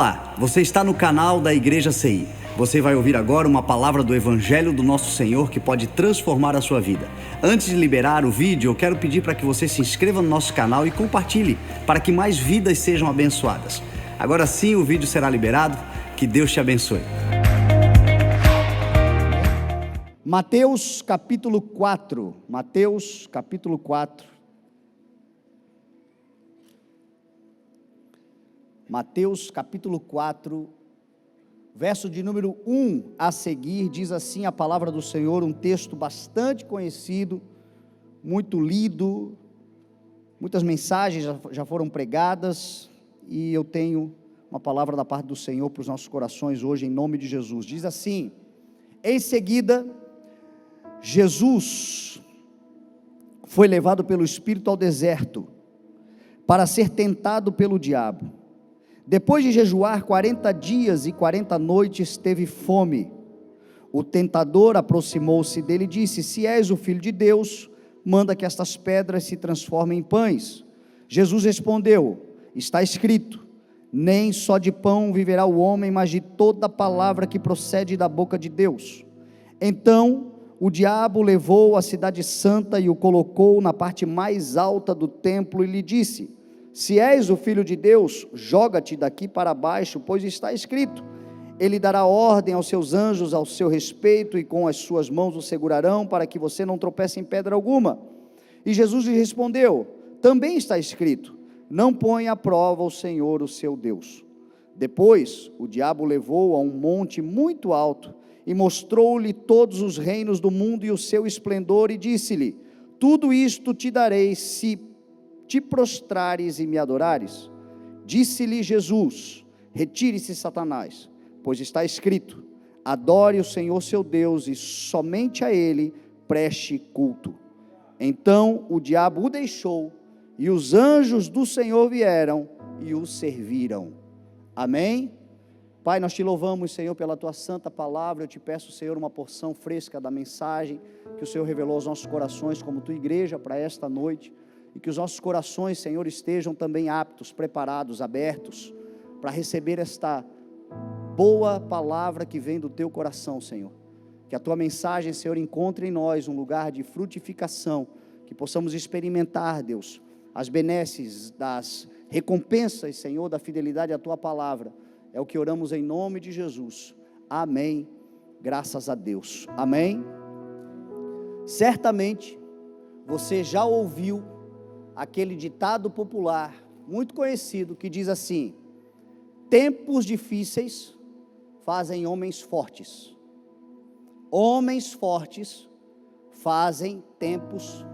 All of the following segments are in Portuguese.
Olá, você está no canal da Igreja CI. Você vai ouvir agora uma palavra do Evangelho do Nosso Senhor que pode transformar a sua vida. Antes de liberar o vídeo, eu quero pedir para que você se inscreva no nosso canal e compartilhe, para que mais vidas sejam abençoadas. Agora sim o vídeo será liberado. Que Deus te abençoe. Mateus capítulo 4. Mateus capítulo 4. Mateus capítulo 4, verso de número 1 a seguir, diz assim a palavra do Senhor, um texto bastante conhecido, muito lido, muitas mensagens já foram pregadas, e eu tenho uma palavra da parte do Senhor para os nossos corações hoje, em nome de Jesus. Diz assim: em seguida, Jesus foi levado pelo Espírito ao deserto, para ser tentado pelo diabo. Depois de jejuar 40 dias e 40 noites, teve fome. O tentador aproximou-se dele e disse: se és o Filho de Deus, manda que estas pedras se transformem em pães. Jesus respondeu: está escrito, nem só de pão viverá o homem, mas de toda palavra que procede da boca de Deus. Então o diabo levou a cidade santa e o colocou na parte mais alta do templo e lhe disse: se és o Filho de Deus, joga-te daqui para baixo, pois está escrito, ele dará ordem aos seus anjos ao seu respeito, e com as suas mãos o segurarão, para que você não tropece em pedra alguma. E Jesus lhe respondeu: também está escrito, não ponha à prova o Senhor, o seu Deus. Depois o diabo o levou a um monte muito alto, e mostrou-lhe todos os reinos do mundo e o seu esplendor, e disse-lhe: tudo isto te darei, se te prostrares e me adorares. Disse-lhe Jesus: retire-se, Satanás, pois está escrito, adore o Senhor seu Deus, e somente a ele preste culto. Então o diabo o deixou, e os anjos do Senhor vieram e o serviram. Amém? Pai, nós te louvamos, Senhor, pela tua santa palavra. Eu te peço, Senhor, uma porção fresca da mensagem que o Senhor revelou aos nossos corações como tua igreja para esta noite, e que os nossos corações, Senhor, estejam também aptos, preparados, abertos, para receber esta boa palavra que vem do teu coração, Senhor. Que a tua mensagem, Senhor, encontre em nós um lugar de frutificação, que possamos experimentar, Deus, as benesses das recompensas, Senhor, da fidelidade à tua palavra. É o que oramos em nome de Jesus. Amém. Graças a Deus. Amém. Certamente você já ouviu aquele ditado popular, muito conhecido, que diz assim: tempos difíceis fazem homens fortes. Homens fortes fazem tempos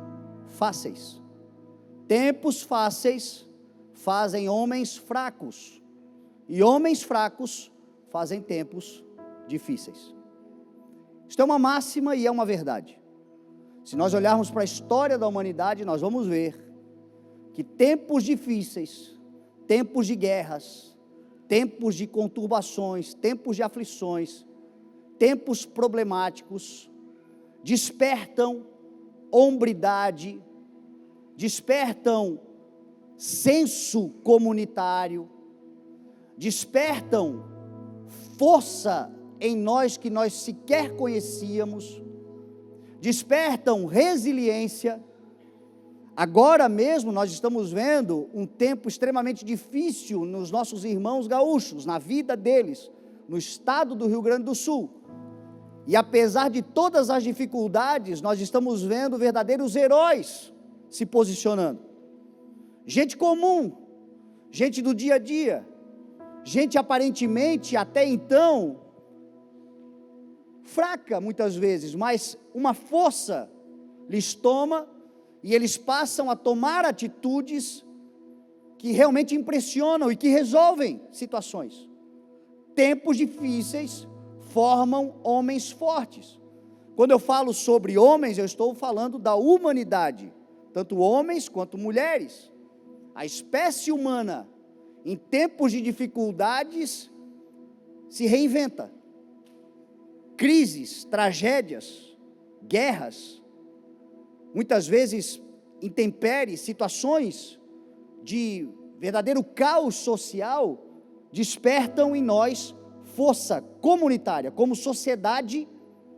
fáceis. Tempos fáceis fazem homens fracos. E homens fracos fazem tempos difíceis. Isto é uma máxima e é uma verdade. Se nós olharmos para a história da humanidade, nós vamos ver que tempos difíceis, tempos de guerras, tempos de conturbações, tempos de aflições, tempos problemáticos, despertam hombridade, despertam senso comunitário, despertam força em nós que nós sequer conhecíamos, despertam resiliência. Agora mesmo nós estamos vendo um tempo extremamente difícil nos nossos irmãos gaúchos, na vida deles, no estado do Rio Grande do Sul. E apesar de todas as dificuldades, nós estamos vendo verdadeiros heróis se posicionando. Gente comum, gente do dia a dia, gente aparentemente até então fraca muitas vezes, mas uma força lhes toma e eles passam a tomar atitudes que realmente impressionam e que resolvem situações. Tempos difíceis formam homens fortes. Quando eu falo sobre homens, eu estou falando da humanidade, tanto homens quanto mulheres. A espécie humana, em tempos de dificuldades, se reinventa. Crises, tragédias, guerras, muitas vezes intempéries, situações de verdadeiro caos social, despertam em nós força comunitária. Como sociedade,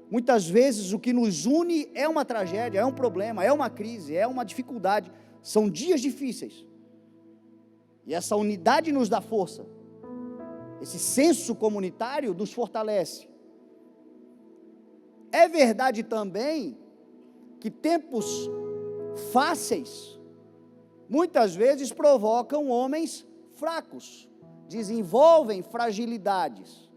muitas vezes o que nos une é uma tragédia, é um problema, é uma crise, é uma dificuldade, são dias difíceis. E essa unidade nos dá força, esse senso comunitário nos fortalece. É verdade também que tempos fáceis muitas vezes provocam homens fracos, desenvolvem fragilidades.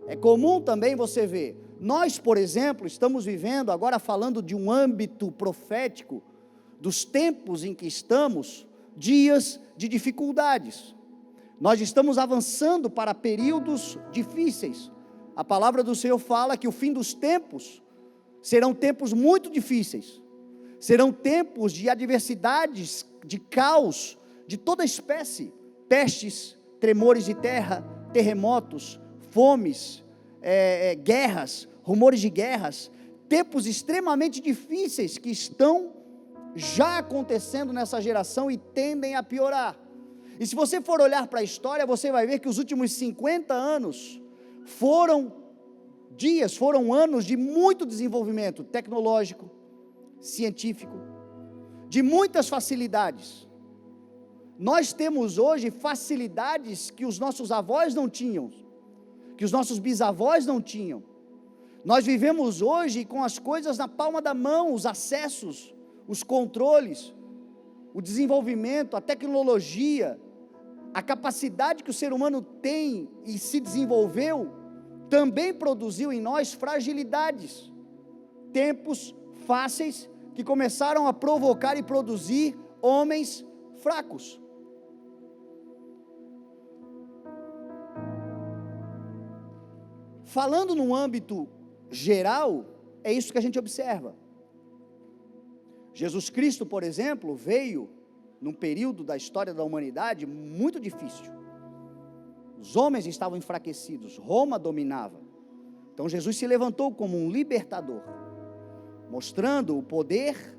É comum também você ver, nós, por exemplo, estamos vivendo, agora falando de um âmbito profético, dos tempos em que estamos, dias de dificuldades. Nós estamos avançando para períodos difíceis. A palavra do Senhor fala que o fim dos tempos serão tempos muito difíceis. Serão tempos de adversidades, de caos, de toda espécie, pestes, tremores de terra, terremotos, fomes, guerras, rumores de guerras, tempos extremamente difíceis que estão já acontecendo nessa geração e tendem a piorar. E se você for olhar para a história, você vai ver que os últimos 50 anos foram anos de muito desenvolvimento tecnológico, científico, de muitas facilidades. Nós temos hoje facilidades que os nossos avós não tinham, que os nossos bisavós não tinham. Nós vivemos hoje com as coisas na palma da mão, os acessos, os controles, o desenvolvimento, a tecnologia, a capacidade que o ser humano tem e se desenvolveu, também produziu em nós fragilidades, tempos fáceis que começaram a provocar e produzir homens fracos. Falando num âmbito geral, é isso que a gente observa. Jesus Cristo, por exemplo, veio num período da história da humanidade muito difícil. Os homens estavam enfraquecidos, Roma dominava. Então Jesus se levantou como um libertador, mostrando o poder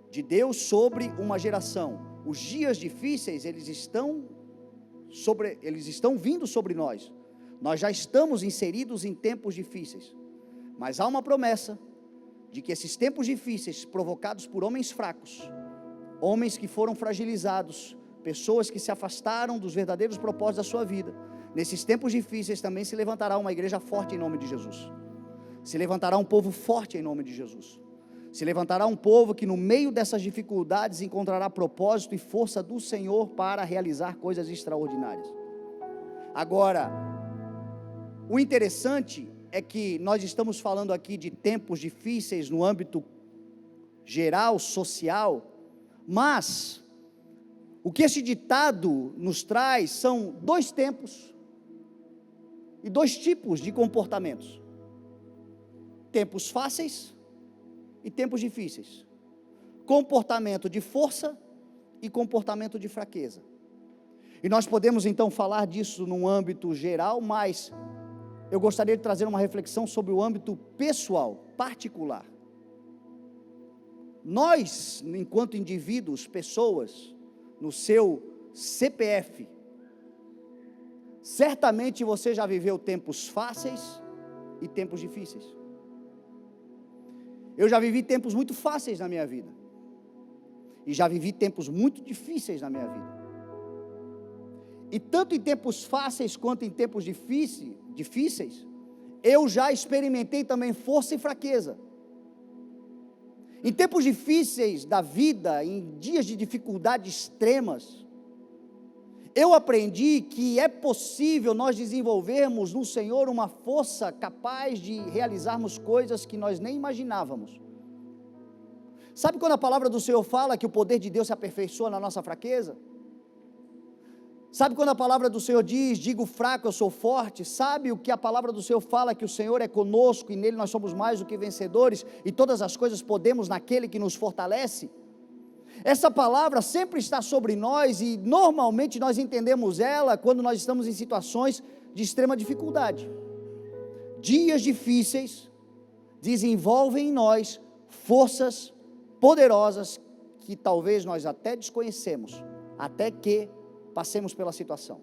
de Deus sobre uma geração. Os dias difíceis, eles estão vindo sobre nós. Nós já estamos inseridos em tempos difíceis, mas há uma promessa de que esses tempos difíceis, provocados por homens fracos, homens que foram fragilizados, pessoas que se afastaram dos verdadeiros propósitos da sua vida, nesses tempos difíceis também se levantará uma igreja forte em nome de Jesus, se levantará um povo forte em nome de Jesus, se levantará um povo que no meio dessas dificuldades encontrará propósito e força do Senhor para realizar coisas extraordinárias. Agora, o interessante é que nós estamos falando aqui de tempos difíceis no âmbito geral, social, mas o que esse ditado nos traz são dois tempos e dois tipos de comportamentos: tempos fáceis e tempos difíceis, comportamento de força e comportamento de fraqueza. E nós podemos então falar disso num âmbito geral, mas eu gostaria de trazer uma reflexão sobre o âmbito pessoal, particular. Nós, enquanto indivíduos, pessoas, no seu CPF, certamente você já viveu tempos fáceis e tempos difíceis. Eu já vivi tempos muito fáceis na minha vida, e já vivi tempos muito difíceis na minha vida. E tanto em tempos fáceis quanto em tempos difíceis, eu já experimentei também força e fraqueza. Em tempos difíceis da vida, em dias de dificuldades extremas, eu aprendi que é possível nós desenvolvermos no Senhor uma força capaz de realizarmos coisas que nós nem imaginávamos. Sabe quando a palavra do Senhor fala que o poder de Deus se aperfeiçoa na nossa fraqueza? Sabe quando a palavra do Senhor diz, digo fraco, eu sou forte? Sabe o que a palavra do Senhor fala, que o Senhor é conosco e nele nós somos mais do que vencedores, e todas as coisas podemos naquele que nos fortalece? Essa palavra sempre está sobre nós, e normalmente nós entendemos ela quando nós estamos em situações de extrema dificuldade. Dias difíceis desenvolvem em nós forças poderosas que talvez nós até desconhecemos, até que passemos pela situação.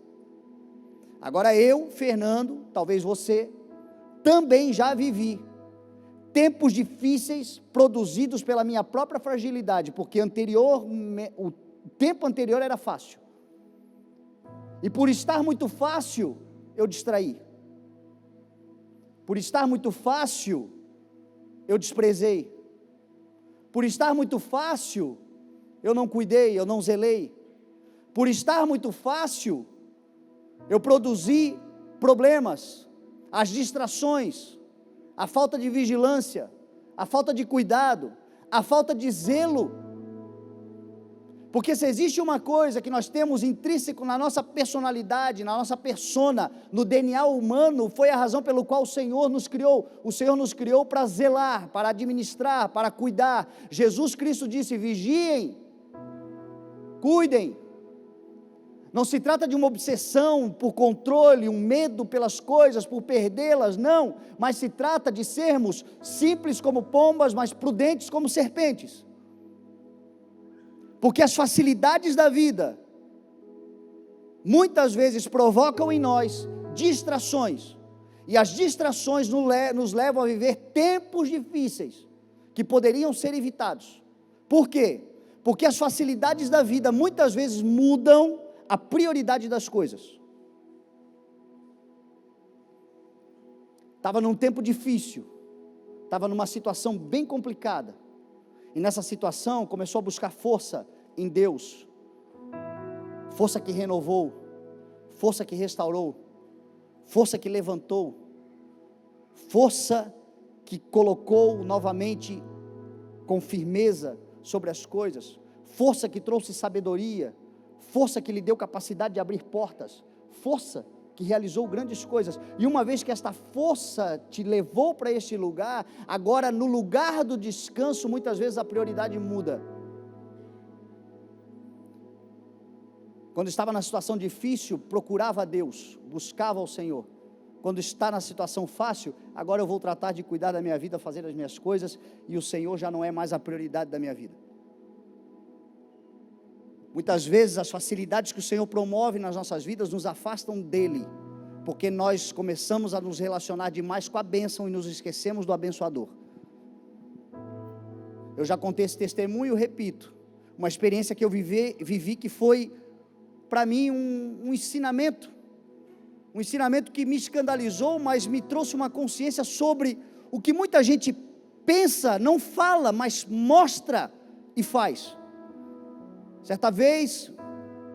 Agora eu, Fernando, talvez você, também já vivi tempos difíceis produzidos pela minha própria fragilidade, porque o tempo anterior era fácil, e por estar muito fácil, eu distraí, por estar muito fácil, eu desprezei, por estar muito fácil, eu não cuidei, eu não zelei, por estar muito fácil, eu produzi problemas, as distrações, a falta de vigilância, a falta de cuidado, a falta de zelo, porque se existe uma coisa que nós temos intrínseco na nossa personalidade, na nossa persona, no DNA humano, foi a razão pelo qual o Senhor nos criou para zelar, para administrar, para cuidar. Jesus Cristo disse: vigiem, cuidem. Não se trata de uma obsessão por controle, um medo pelas coisas, por perdê-las, não, mas se trata de sermos simples como pombas, mas prudentes como serpentes, porque as facilidades da vida, muitas vezes provocam em nós distrações, e as distrações nos levam a viver tempos difíceis, que poderiam ser evitados. Por quê? Porque as facilidades da vida, muitas vezes mudam a prioridade das coisas. Estava num tempo difícil, estava numa situação bem complicada, e nessa situação começou a buscar força em Deus, força que renovou, força que restaurou, força que levantou, força que colocou novamente com firmeza sobre as coisas, força que trouxe sabedoria, força que lhe deu capacidade de abrir portas, força que realizou grandes coisas. E uma vez que esta força te levou para este lugar, agora no lugar do descanso, muitas vezes a prioridade muda. Quando estava na situação difícil, procurava a Deus, buscava ao Senhor. Quando está na situação fácil, agora eu vou tratar de cuidar da minha vida, fazer as minhas coisas, e o Senhor já não é mais a prioridade da minha vida. Muitas vezes as facilidades que o Senhor promove nas nossas vidas nos afastam dEle, porque nós começamos a nos relacionar demais com a bênção e nos esquecemos do abençoador. Eu já contei esse testemunho e repito, uma experiência que eu vivi que foi para mim um ensinamento que me escandalizou, mas me trouxe uma consciência sobre o que muita gente pensa, não fala, mas mostra e faz. Certa vez,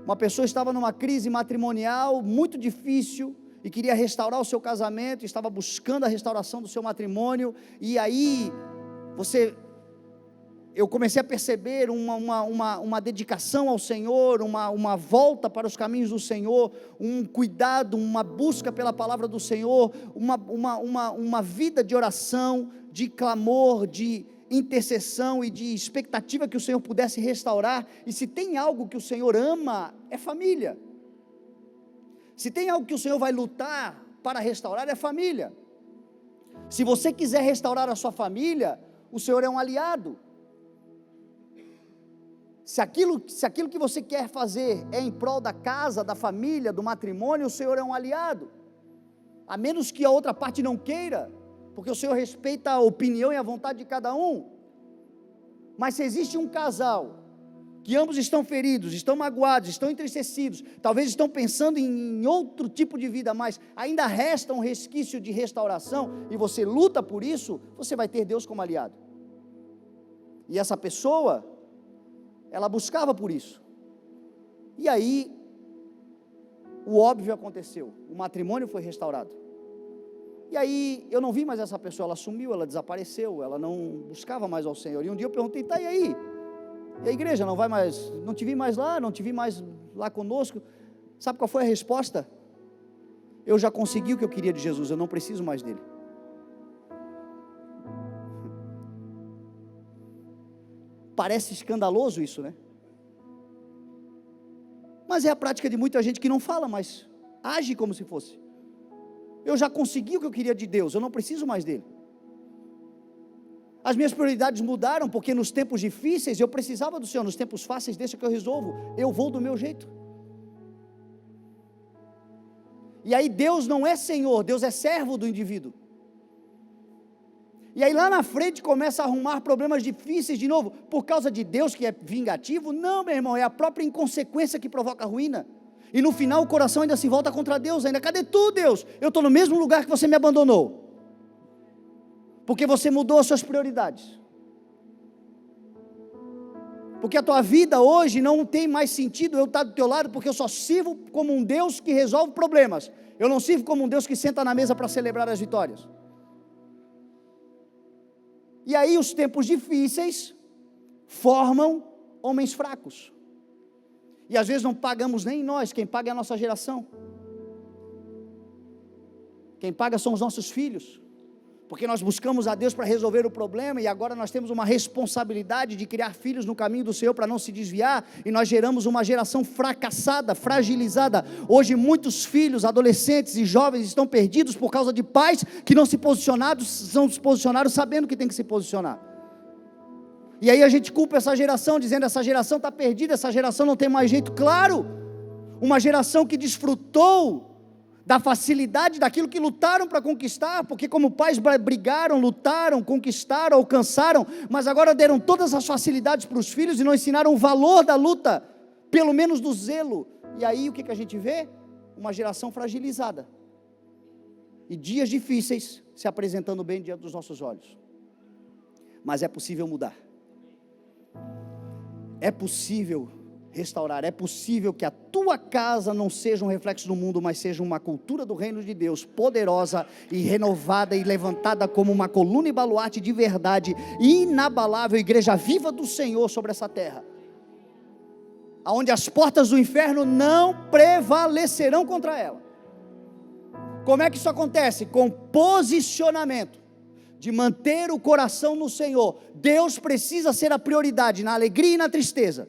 uma pessoa estava numa crise matrimonial muito difícil e queria restaurar o seu casamento, estava buscando a restauração do seu matrimônio, e aí eu comecei a perceber uma dedicação ao Senhor, uma volta para os caminhos do Senhor, um cuidado, uma busca pela palavra do Senhor, uma vida de oração, de clamor, de intercessão e de expectativa que o Senhor pudesse restaurar. E se tem algo que o Senhor ama, é família. Se tem algo que o Senhor vai lutar para restaurar, é família. Se você quiser restaurar a sua família, o Senhor é um aliado. Se aquilo que você quer fazer é em prol da casa, da família, do matrimônio, o Senhor é um aliado, a menos que a outra parte não queira, porque o Senhor respeita a opinião e a vontade de cada um. Mas se existe um casal, que ambos estão feridos, estão magoados, estão entristecidos, talvez estão pensando em outro tipo de vida, mas ainda resta um resquício de restauração, e você luta por isso, você vai ter Deus como aliado. E essa pessoa, ela buscava por isso, e aí, o óbvio aconteceu, o matrimônio foi restaurado. E aí, eu não vi mais essa pessoa, ela sumiu, ela desapareceu, ela não buscava mais ao Senhor. E um dia eu perguntei: tá, e aí? E a igreja não vai mais, não te vi mais lá conosco? Sabe qual foi a resposta? Eu já consegui o que eu queria de Jesus, eu não preciso mais dele. Parece escandaloso isso, né? Mas é a prática de muita gente que não fala, mas age como se fosse. Eu já consegui o que eu queria de Deus, eu não preciso mais dele. As minhas prioridades mudaram, porque nos tempos difíceis eu precisava do Senhor, nos tempos fáceis deixa que eu resolvo, eu vou do meu jeito. E aí Deus não é Senhor, Deus é servo do indivíduo. E aí lá na frente começa a arrumar problemas difíceis de novo, por causa de Deus que é vingativo? Não, meu irmão, é a própria inconsequência que provoca a ruína. E no final o coração ainda se volta contra Deus, ainda, cadê tu, Deus? Eu estou no mesmo lugar que você me abandonou. Porque você mudou as suas prioridades. Porque a tua vida hoje não tem mais sentido eu estar do teu lado, porque eu só sirvo como um Deus que resolve problemas. Eu não sirvo como um Deus que senta na mesa para celebrar as vitórias. E aí os tempos difíceis formam homens fracos. E às vezes não pagamos nem nós, quem paga é a nossa geração. Quem paga são os nossos filhos. Porque nós buscamos a Deus para resolver o problema, e agora nós temos uma responsabilidade de criar filhos no caminho do Senhor para não se desviar, e nós geramos uma geração fracassada, fragilizada. Hoje muitos filhos, adolescentes e jovens estão perdidos por causa de pais que não se posicionaram sabendo que tem que se posicionar. E aí a gente culpa essa geração, dizendo essa geração está perdida, essa geração não tem mais jeito. Claro, uma geração que desfrutou da facilidade daquilo que lutaram para conquistar, porque como pais brigaram, lutaram, conquistaram, alcançaram, mas agora deram todas as facilidades para os filhos e não ensinaram o valor da luta, pelo menos do zelo. E aí o que a gente vê? Uma geração fragilizada, e dias difíceis se apresentando bem diante dos nossos olhos. Mas é possível mudar, é possível restaurar, é possível que a tua casa não seja um reflexo do mundo, mas seja uma cultura do reino de Deus, poderosa e renovada e levantada como uma coluna e baluarte de verdade, inabalável, igreja viva do Senhor sobre essa terra, aonde as portas do inferno não prevalecerão contra ela. Como é que isso acontece? Com posicionamento, de manter o coração no Senhor. Deus precisa ser a prioridade, na alegria e na tristeza,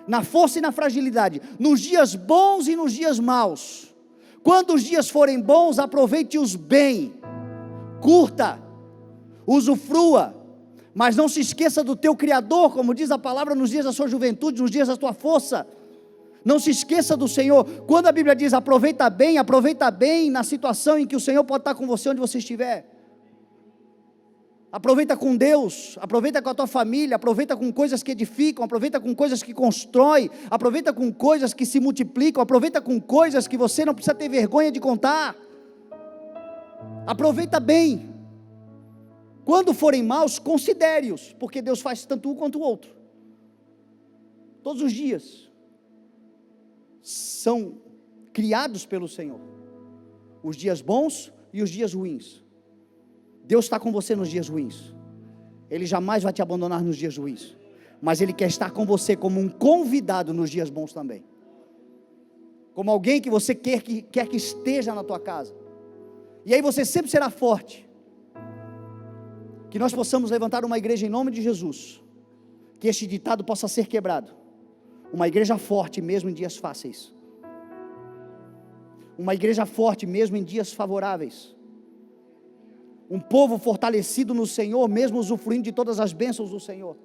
na força e na fragilidade, nos dias bons e nos dias maus. Quando os dias forem bons, aproveite-os bem, curta, usufrua, mas não se esqueça do teu Criador, como diz a palavra, nos dias da sua juventude, nos dias da tua força. Não se esqueça do Senhor. Quando a Bíblia diz aproveita bem na situação em que o Senhor pode estar com você onde você estiver. Aproveita com Deus, aproveita com a tua família, aproveita com coisas que edificam, aproveita com coisas que constroem, aproveita com coisas que se multiplicam, aproveita com coisas que você não precisa ter vergonha de contar. Aproveita bem. Quando forem maus, considere-os, porque Deus faz tanto um quanto o outro. Todos os dias são criados pelo Senhor, os dias bons e os dias ruins. Deus está com você nos dias ruins, Ele jamais vai te abandonar nos dias ruins, mas Ele quer estar com você como um convidado nos dias bons também, como alguém que você quer que esteja na tua casa, e aí você sempre será forte. Que nós possamos levantar uma igreja em nome de Jesus, que este ditado possa ser quebrado, uma igreja forte mesmo em dias fáceis, uma igreja forte mesmo em dias favoráveis, um povo fortalecido no Senhor, mesmo usufruindo de todas as bênçãos do Senhor.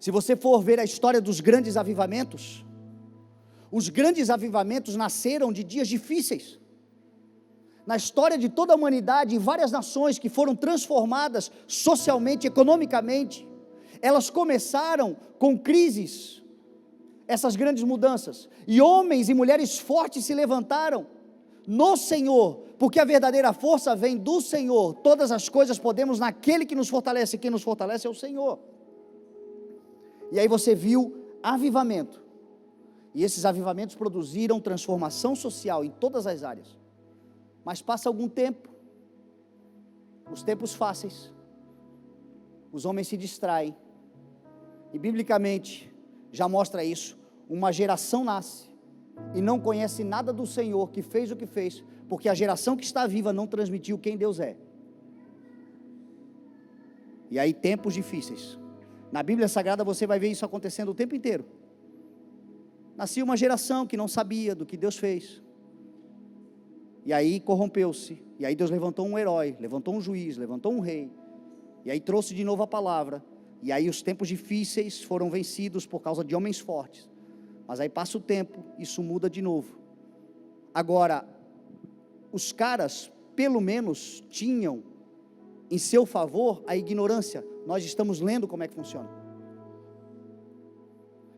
Se você for ver a história dos grandes avivamentos, os grandes avivamentos nasceram de dias difíceis. Na história de toda a humanidade, em várias nações que foram transformadas socialmente, economicamente, elas começaram com crises, essas grandes mudanças, e homens e mulheres fortes se levantaram no Senhor, porque a verdadeira força vem do Senhor. Todas as coisas podemos naquele que nos fortalece, quem nos fortalece é o Senhor. E aí você viu avivamento, e esses avivamentos produziram transformação social em todas as áreas. Mas passa algum tempo, os tempos fáceis, os homens se distraem, e biblicamente já mostra isso. Uma geração nasce e não conhece nada do Senhor, que fez o que fez, porque a geração que está viva não transmitiu quem Deus é. E aí tempos difíceis, na Bíblia Sagrada você vai ver isso acontecendo o tempo inteiro. Nascia uma geração que não sabia do que Deus fez, e aí corrompeu-se, e aí Deus levantou um herói, levantou um juiz, levantou um rei, e aí trouxe de novo a palavra, e aí os tempos difíceis foram vencidos por causa de homens fortes. Mas aí passa o tempo, isso muda de novo. Agora, os caras, pelo menos, tinham em seu favor a ignorância. Nós estamos lendo como é que funciona.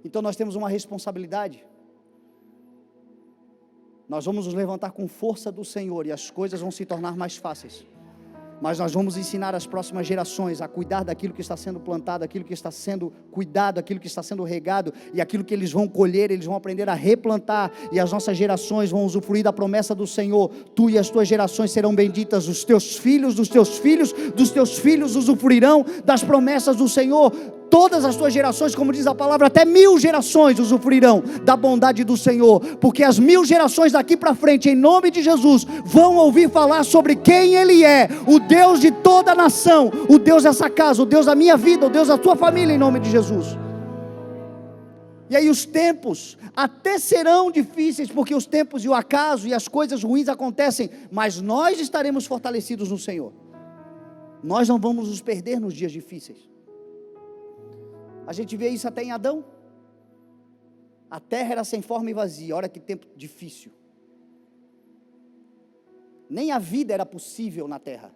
Então nós temos uma responsabilidade. Nós vamos nos levantar com força do Senhor e as coisas vão se tornar mais fáceis. Mas nós vamos ensinar as próximas gerações a cuidar daquilo que está sendo plantado, aquilo que está sendo cuidado, aquilo que está sendo regado, e aquilo que eles vão colher, eles vão aprender a replantar, e as nossas gerações vão usufruir da promessa do Senhor. Tu e as tuas gerações serão benditas, os teus filhos dos teus filhos, dos teus filhos usufruirão das promessas do Senhor. Todas as tuas gerações, como diz a palavra, até 1000 gerações usufruirão da bondade do Senhor, porque as 1000 gerações daqui para frente, em nome de Jesus, vão ouvir falar sobre quem Ele é, o Deus de toda a nação, o Deus dessa casa, o Deus da minha vida, o Deus da tua família, em nome de Jesus. E aí os tempos até serão difíceis, porque os tempos e o acaso e as coisas ruins acontecem, mas nós estaremos fortalecidos no Senhor. Nós não vamos nos perder nos dias difíceis. A gente vê isso até em Adão. A terra era sem forma e vazia. Olha que tempo difícil. Nem a vida era possível na terra.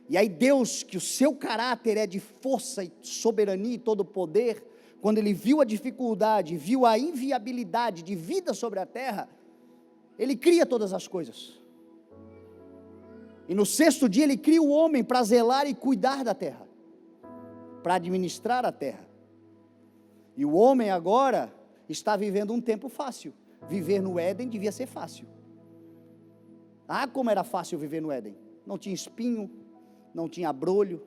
E aí Deus, que o seu caráter é de força e soberania e todo poder, quando Ele viu a dificuldade, viu a inviabilidade de vida sobre a terra, Ele cria todas as coisas. E no 6º dia Ele cria o homem para zelar e cuidar da terra, para administrar a terra. E o homem agora está vivendo um tempo fácil. Viver no Éden devia ser fácil. Ah, como era fácil viver no Éden. Não tinha espinho, não tinha abrolho,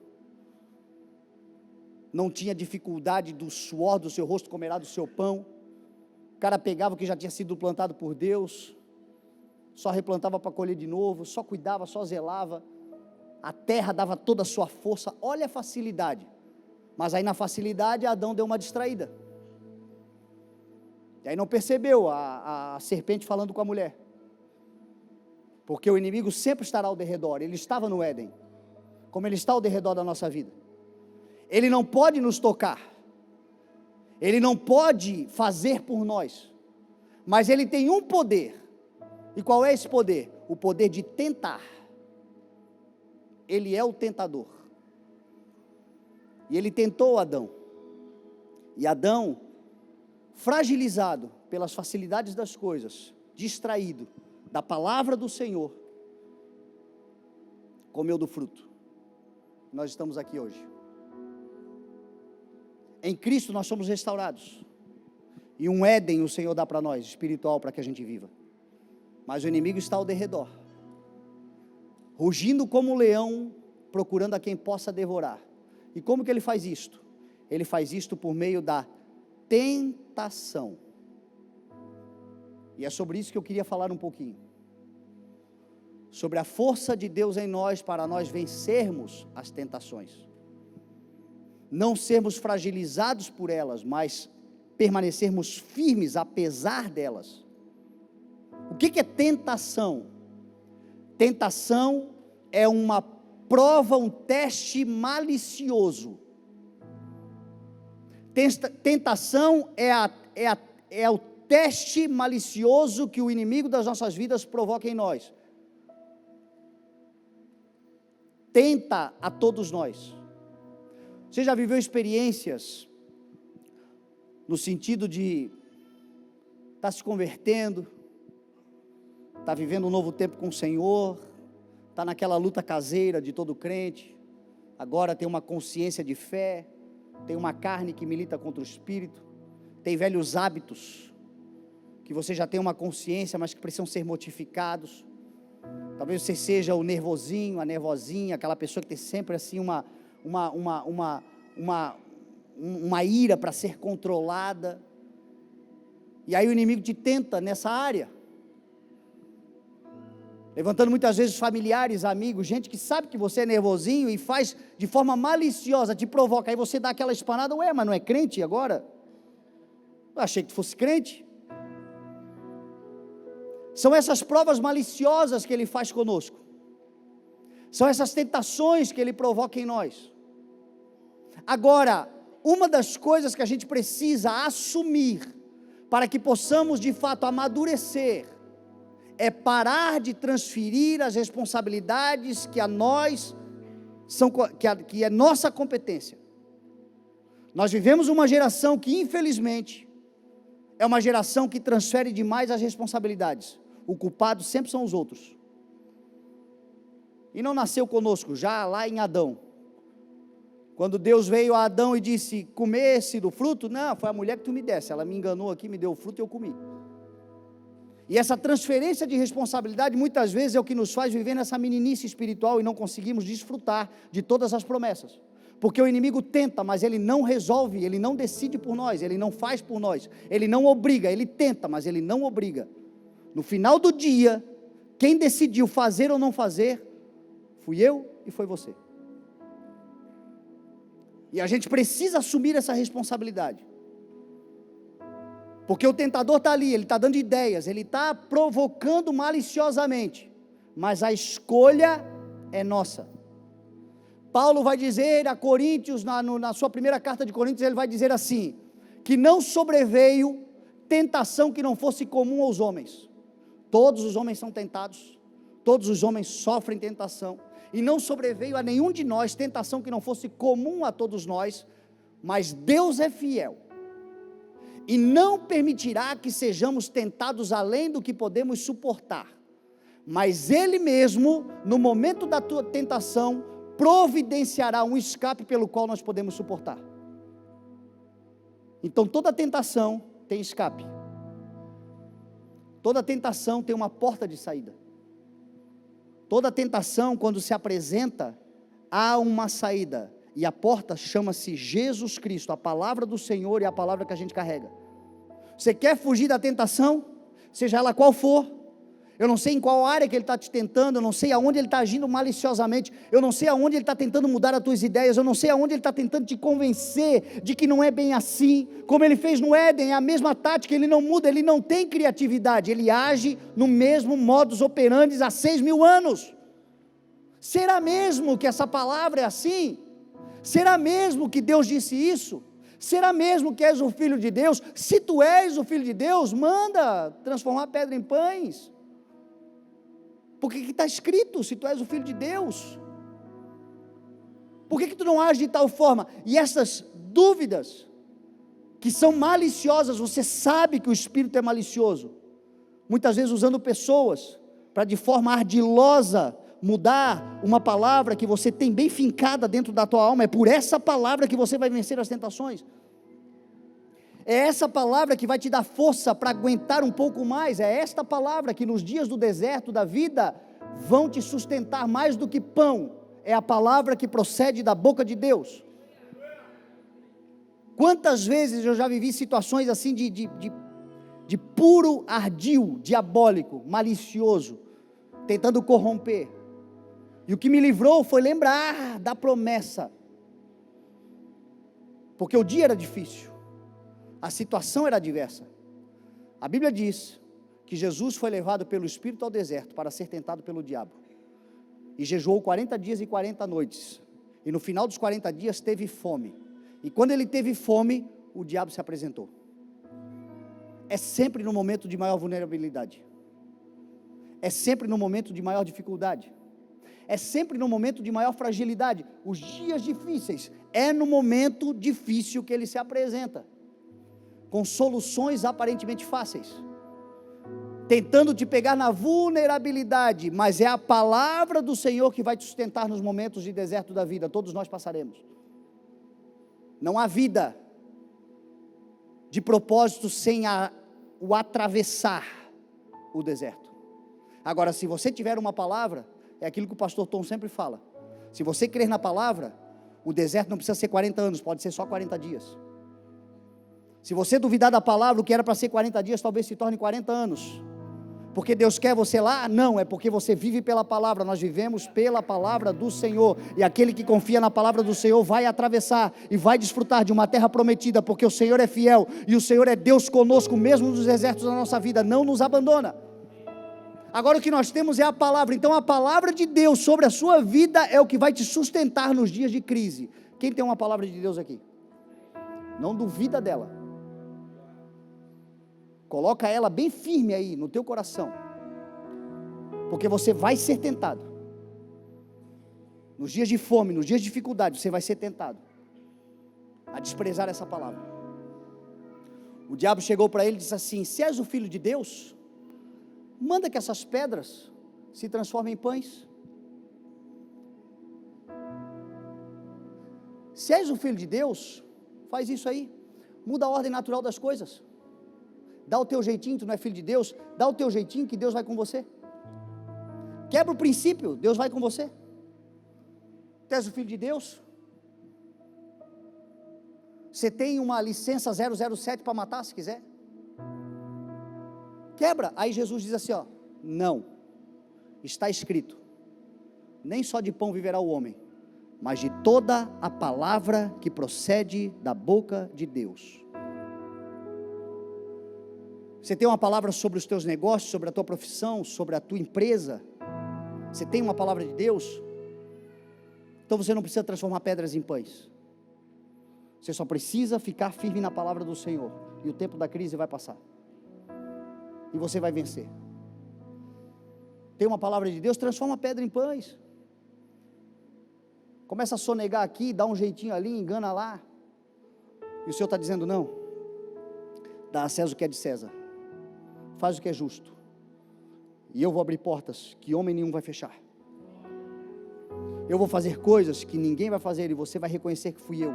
não tinha dificuldade do suor do seu rosto comerá do seu pão. O cara pegava o que já tinha sido plantado por Deus, só replantava para colher de novo, só cuidava, só zelava. A terra dava toda a sua força. Olha a facilidade. Mas aí na facilidade Adão deu uma distraída. E aí não percebeu a serpente falando com a mulher. Porque o inimigo sempre estará ao derredor. Ele estava no Éden, como ele está ao derredor da nossa vida. Ele não pode nos tocar. Ele não pode fazer por nós. Mas ele tem um poder. E qual é esse poder? O poder de tentar. Ele é o tentador. E ele tentou Adão. E Adão, fragilizado pelas facilidades das coisas, distraído da palavra do Senhor, comeu do fruto. Nós estamos aqui hoje. Em Cristo nós somos restaurados. E um Éden o Senhor dá para nós, espiritual, para que a gente viva. Mas o inimigo está ao derredor, rugindo como um leão, procurando a quem possa devorar. E como que ele faz isto? Ele faz isto por meio da tentação. E é sobre isso que eu queria falar um pouquinho. Sobre a força de Deus em nós para nós vencermos as tentações. Não sermos fragilizados por elas, mas permanecermos firmes apesar delas. O que é tentação? Tentação é uma prova, um teste malicioso. Tentação é o teste malicioso que o inimigo das nossas vidas provoca em nós. Tenta a todos nós. Você já viveu experiências no sentido de estar se convertendo, estar vivendo um novo tempo com o Senhor, está naquela luta caseira de todo crente, agora tem uma consciência de fé, tem uma carne que milita contra o espírito, tem velhos hábitos, que você já tem uma consciência, mas que precisam ser mortificados. Talvez você seja o nervosinho, a nervosinha, aquela pessoa que tem sempre assim uma ira para ser controlada, e aí o inimigo te tenta nessa área, levantando muitas vezes familiares, amigos, gente que sabe que você é nervosinho e faz de forma maliciosa, te provoca, aí você dá aquela espanada, ué, mas não é crente agora? Eu achei que fosse crente. São essas provas maliciosas que ele faz conosco, são essas tentações que ele provoca em nós. Agora, uma das coisas que a gente precisa assumir, para que possamos de fato amadurecer, é parar de transferir as responsabilidades que que é nossa competência. Nós vivemos uma geração que, infelizmente, é uma geração que transfere demais as responsabilidades. O culpado sempre são os outros. E não nasceu conosco, já lá em Adão. Quando Deus veio a Adão e disse, comesse do fruto, não, foi a mulher que tu me desse, ela me enganou aqui, me deu o fruto e eu comi. E essa transferência de responsabilidade, muitas vezes, é o que nos faz viver nessa meninice espiritual e não conseguimos desfrutar de todas as promessas. Porque o inimigo tenta, mas ele não resolve, ele não decide por nós, ele não faz por nós, ele não obriga, ele tenta, mas ele não obriga. No final do dia, quem decidiu fazer ou não fazer, fui eu e foi você. E a gente precisa assumir essa responsabilidade. Porque o tentador está ali, ele está dando ideias, ele está provocando maliciosamente, mas a escolha é nossa. Paulo vai dizer a Coríntios, na sua primeira carta de Coríntios, ele vai dizer assim, que não sobreveio tentação que não fosse comum aos homens. Todos os homens são tentados, todos os homens sofrem tentação, e não sobreveio a nenhum de nós tentação que não fosse comum a todos nós, mas Deus é fiel, e não permitirá que sejamos tentados além do que podemos suportar, mas Ele mesmo, no momento da tua tentação, providenciará um escape pelo qual nós podemos suportar. Então toda tentação tem escape, toda tentação tem uma porta de saída, toda tentação quando se apresenta, há uma saída, e a porta chama-se Jesus Cristo, a palavra do Senhor e a palavra que a gente carrega. Você quer fugir da tentação, seja ela qual for, eu não sei em qual área que ele está te tentando, eu não sei aonde ele está agindo maliciosamente, eu não sei aonde ele está tentando mudar as tuas ideias, eu não sei aonde ele está tentando te convencer de que não é bem assim, como ele fez no Éden, é a mesma tática, ele não muda, ele não tem criatividade, ele age no mesmo modus operandi há 6.000 anos. Será mesmo que essa palavra é assim? Será mesmo que Deus disse isso? Será mesmo que és o Filho de Deus? Se tu és o Filho de Deus, manda transformar pedra em pães, porque está escrito, se tu és o Filho de Deus, por que tu não age de tal forma? E essas dúvidas, que são maliciosas, você sabe que o Espírito é malicioso, muitas vezes usando pessoas, para de forma ardilosa, mudar uma palavra que você tem bem fincada dentro da tua alma, é por essa palavra que você vai vencer as tentações, é essa palavra que vai te dar força para aguentar um pouco mais, é esta palavra que nos dias do deserto da vida, vão te sustentar mais do que pão, é a palavra que procede da boca de Deus. Quantas vezes eu já vivi situações assim de puro ardil, diabólico, malicioso, tentando corromper, e o que me livrou foi lembrar da promessa, porque o dia era difícil, a situação era adversa. A Bíblia diz que Jesus foi levado pelo Espírito ao deserto para ser tentado pelo diabo, e jejuou 40 dias e 40 noites, e no final dos 40 dias teve fome, e quando ele teve fome, o diabo se apresentou. É sempre no momento de maior vulnerabilidade, é sempre no momento de maior dificuldade, é sempre no momento de maior fragilidade. Os dias difíceis, é no momento difícil que ele se apresenta, com soluções aparentemente fáceis, tentando te pegar na vulnerabilidade, mas é a palavra do Senhor que vai te sustentar nos momentos de deserto da vida. Todos nós passaremos. Não há vida de propósito sem o atravessar o deserto. Agora, se você tiver uma palavra, é aquilo que o pastor Tom sempre fala, se você crer na palavra, o deserto não precisa ser 40 anos, pode ser só 40 dias, se você duvidar da palavra, o que era para ser 40 dias, talvez se torne 40 anos, porque Deus quer você lá? Não, é porque você vive pela palavra, nós vivemos pela palavra do Senhor, e aquele que confia na palavra do Senhor, vai atravessar, e vai desfrutar de uma terra prometida, porque o Senhor é fiel, e o Senhor é Deus conosco, mesmo nos desertos da nossa vida, não nos abandona. Agora o que nós temos é a palavra, então a palavra de Deus sobre a sua vida, é o que vai te sustentar nos dias de crise. Quem tem uma palavra de Deus aqui? Não duvida dela, coloca ela bem firme aí no teu coração, Porque você vai ser tentado. Nos dias de fome, nos dias de dificuldade, você vai ser tentado a desprezar essa palavra. O diabo chegou para ele e disse assim: se és o filho de Deus, manda que essas pedras se transformem em pães. Se és o filho de Deus, faz isso aí, muda a ordem natural das coisas, dá o teu jeitinho. Tu não é filho de Deus, dá o teu jeitinho que Deus vai com você, quebra o princípio, Deus vai com você. Tu és o filho de Deus, você tem uma licença 007 para matar se quiser, quebra. Aí Jesus diz assim, ó: não, está escrito, nem só de pão viverá o homem, mas de toda a palavra que procede da boca de Deus. Você tem uma palavra sobre os teus negócios, sobre a tua profissão, sobre a tua empresa? Você tem uma palavra de Deus? Então você não precisa transformar pedras em pães, você só precisa ficar firme na palavra do Senhor, e o tempo da crise vai passar, e você vai vencer. Tem uma palavra de Deus, transforma a pedra em pães. Começa a sonegar aqui, dá um jeitinho ali, engana lá, e o Senhor está dizendo: não, dá a César o que é de César, faz o que é justo, e eu vou abrir portas que homem nenhum vai fechar. Eu vou fazer coisas que ninguém vai fazer, e você vai reconhecer que fui eu.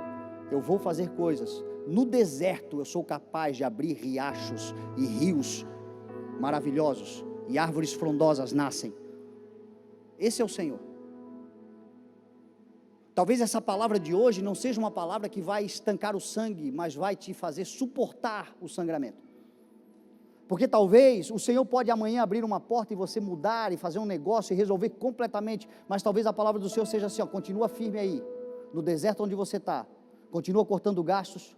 Eu vou fazer coisas, no deserto eu sou capaz de abrir riachos e rios maravilhosos, e árvores frondosas nascem. Esse é o Senhor. Talvez essa palavra de hoje não seja uma palavra que vai estancar o sangue, mas vai te fazer suportar o sangramento. Porque talvez o Senhor pode amanhã abrir uma porta e você mudar e fazer um negócio e resolver completamente, mas talvez a palavra do Senhor seja assim, ó: continua firme aí, no deserto onde você está, continua cortando gastos,